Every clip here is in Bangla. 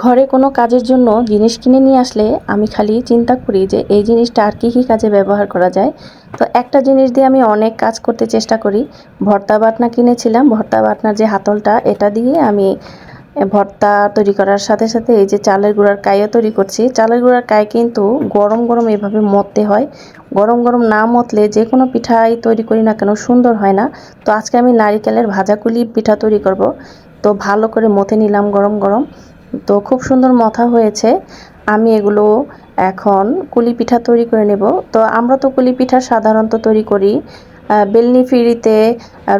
ঘরে কোনো কাজের জন্য জিনিস কিনে নিয়ে আসলে আমি খালি চিন্তা করি যে এই জিনিসটা আর কী কী কাজে ব্যবহার করা যায়। তো একটা জিনিস দিয়ে আমি অনেক কাজ করতে চেষ্টা করি। ভর্তা বাটনা কিনেছিলাম, ভর্তা বাটনার যে হাতলটা এটা দিয়ে আমি ভর্তা তৈরি করার সাথে সাথে এই যে চালের গুঁড়ার কাইও তৈরি করছি। চালের গুঁড়ার কাই কিন্তু গরম গরম এভাবে মথতে হয়। গরম গরম না মথলে যে কোনো পিঠাই তৈরি করি না কেন সুন্দর হয় না। তো আজকে আমি নারিকেলের ভাজা কুলি পিঠা তৈরি করব। তো ভালো করে মথে নিলাম গরম গরম। তো খুব সুন্দর মথা হয়েছে। আমি এগুলো এখন কুলি পিঠা তৈরি করে নেব। তো আমরা তো কুলি পিঠা সাধারণত তৈরি করি বেলনি ফিরিতে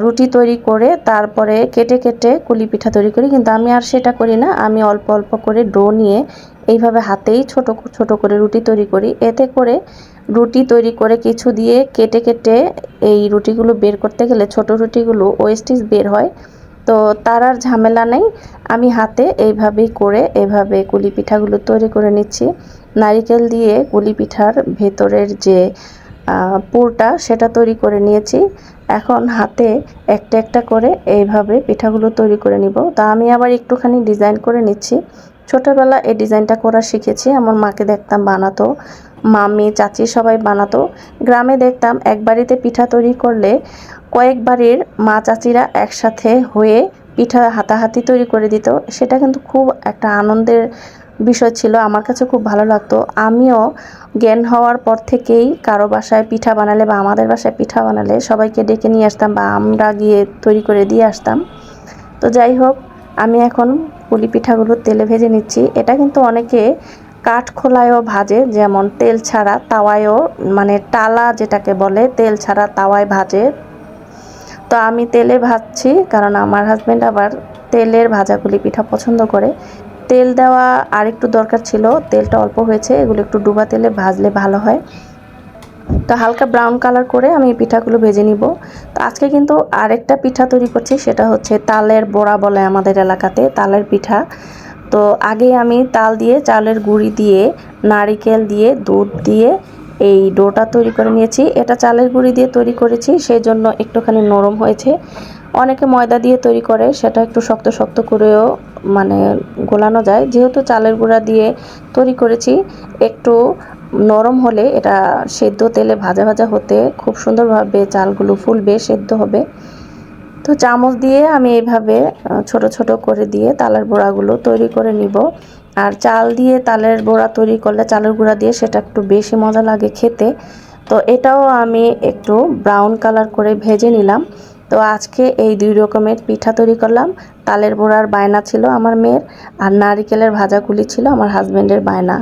রুটি তৈরি করে তারপরে কেটে কেটে কুলি পিঠা তৈরি করি, কিন্তু আমি আর সেটা করি না। আমি অল্প অল্প করে ডো নিয়ে এইভাবে হাতেই ছোট ছোট করে রুটি তৈরি করি। এতে করে রুটি তৈরি করে কিছু দিয়ে কেটে কেটে এই রুটিগুলো বের করতে গেলে ছোট রুটিগুলো ওয়েস্টেজ বের হয়। তো তার আর ঝামেলা নেই। আমি হাতে এইভাবেই করে এভাবে কুলি পিঠাগুলো তৈরি করে নিচ্ছি। নারিকেল দিয়ে কুলি পিঠার ভেতরের যে পুরটা সেটা তৈরি করে নিয়েছি। এখন হাতে একটা একটা করে এইভাবে পিঠাগুলো তৈরি করে নিব। তা আমি আবার একটুখানি ডিজাইন করে নিচ্ছি। ছোটোবেলা এই ডিজাইনটা করা শিখেছি, আমার মাকে দেখতাম বানাতো, মামি চাচি সবাই বানাতো। গ্রামে দেখতাম এক বাড়িতে পিঠা তৈরি করলে কয়েক বাড়ির মা চাচিরা একসাথে হয়ে পিঠা হাতাহাতি তৈরি করে দিত। সেটা কিন্তু খুব একটা আনন্দের বিষয় ছিল, আমার কাছে খুব ভালো লাগতো। আমিও জ্ঞান হওয়ার পর থেকেই কারো বাসায় পিঠা বানালে বা আমাদের বাসায় পিঠা বানালে সবাইকে ডেকে নিয়ে আসতাম বা আমরা গিয়ে তৈরি করে দিয়ে আসতাম। তো যাই হোক, আমি এখন পুলি পিঠাগুলো তেলে ভেজে নিচ্ছি। এটা কিন্তু অনেকে কাঠ খোলায়ও ভাজে, যেমন তেল ছাড়া তাওয়ায়ও, মানে টালা যেটাকে বলে, তেল ছাড়া তাওয়ায় ভাজে। তো আমি তেলে ভাজছি কারণ আমার হাজব্যান্ড আবার তেলের ভাজাগুলি পিঠা পছন্দ করে। তেল দেওয়া আর একটু দরকার ছিল, তেলটা অল্প হয়েছে, এগুলো একটু ডুবা তেলে ভাজলে ভালো হয়। তো হালকা ব্রাউন কালার করে আমি পিঠাগুলো ভেজে নিব। তো আজকে কিন্তু আরেকটা পিঠা তৈরি করছি, সেটা হচ্ছে তালের বড়া বলে আমাদের এলাকাতে, তালের পিঠা। তো আগে আমি তাল দিয়ে, চালের গুঁড়ি দিয়ে, নারিকেল দিয়ে, দুধ দিয়ে এই ডোটা তৈরি করে নিয়েছি। এটা চালের গুঁড়ি দিয়ে তৈরি করেছি, সেই জন্য একটুখানি নরম হয়েছে। অনেকে ময়দা দিয়ে তৈরি করে, সেটা একটু শক্ত শক্ত করেও মানে গোলানো যায়। যেহেতু চালের গুঁড়া দিয়ে তৈরি করেছি, একটু নরম হলে এটা সেদ্ধ তেলে ভাজা ভাজা হতে খুব সুন্দরভাবে চালগুলো ফুলবে, সেদ্ধ হবে। তো চামচ দিয়ে আমি এইভাবে ছোট ছোট করে দিয়ে তালের বড়াগুলো তৈরি করে নিব। আর চাল দিয়ে তালের বড়া তৈরি করলে চালের গুঁড়া দিয়ে সেটা একটু বেশি মজা লাগে খেতে। তো এটাও আমি একটু ব্রাউন কালার করে ভেজে নিলাম। তো আজকে এই দুই রকমের পিঠা তৈরি করলাম। তালের বড়ার বায়না ছিল আমার মেয়ের, আর নারিকেলের ভাজাগুলি ছিল আমার হাজব্যান্ডের বায়না।